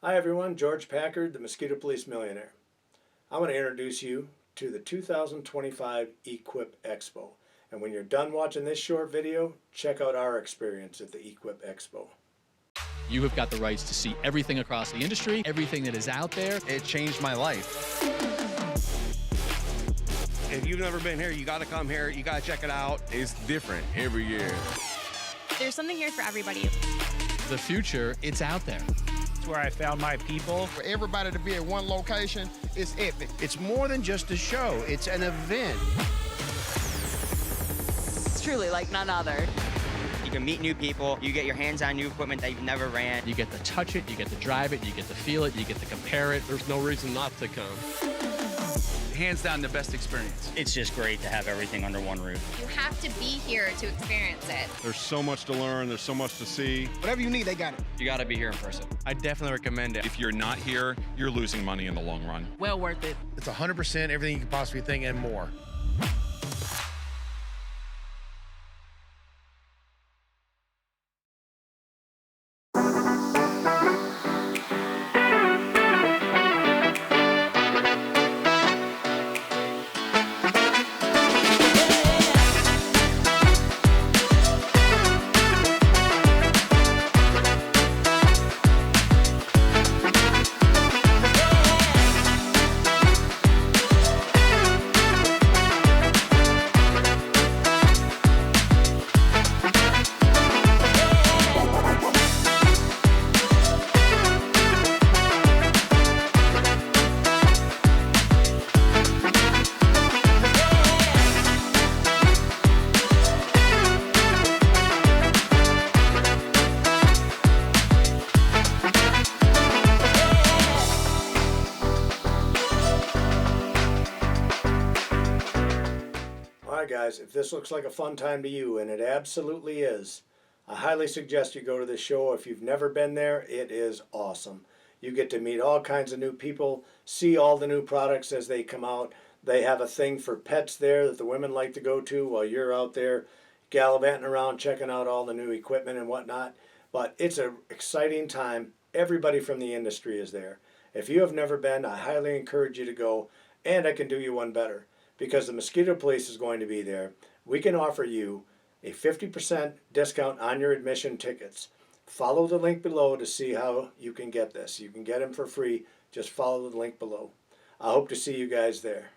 Hi everyone, George Packard, the Mosquito Police Millionaire. I want to introduce you to the 2025 Equip Expo. And when you're done watching this short video, check out our experience at the Equip Expo. You have got the rights to see everything across the industry, everything that is out there. It changed my life. If you've never been here, you got to come here. You got to check it out. It's different every year. There's something here for everybody. The future, it's out there. It's where I found my people. For everybody to be at one location is epic. It's more than just a show, it's an event. It's truly like none other. You can meet new people, you get your hands on new equipment that you've never ran. You get to touch it, you get to drive it, you get to feel it, you get to compare it. There's no reason not to come. Hands down the best experience. It's just great to have everything under one roof. You have to be here to experience it. There's so much to learn, there's so much to see. Whatever you need, they got it. You got to be here in person. I definitely recommend it. If you're not here, you're losing money in the long run. Well worth it. It's 100% everything you can possibly think and more. Alright guys, if this looks like a fun time to you, and it absolutely is, I highly suggest you go to this show. If you've never been there, it is awesome. You get to meet all kinds of new people, see all the new products as they come out. They have a thing for pets there that the women like to go to while you're out there gallivanting around checking out all the new equipment and whatnot. But it's an exciting time. Everybody from the industry is there. If you have never been, I highly encourage you to go, and I can do you one better. Because the Mosquito Police is going to be there, we can offer you a 50% discount on your admission tickets. Follow the link below to see how you can get this. You can get them for free. Just follow the link below. I hope to see you guys there.